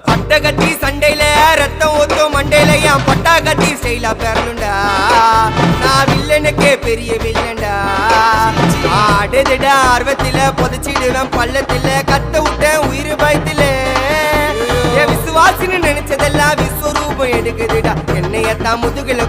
பட்ட கட்டி சண்டையில ரத்தம் ஊத்தும் மண்டையில என் பட்டா கட்டி ஸ்டைலா பேரலுண்டா நான் வில்லனுக்கே பெரிய வில்லன்டா ஆடுதிட ஆர்வத்தில புதைச்சிடுவேன் பள்ளத்தில கத்த விட்டேன் உயிர் பயத்தில என் விசுவாசின்னு நினைச்சதெல்லாம் விஸ்வரூபம் எடுக்குதுடா என்னையத்தான் முதுகுல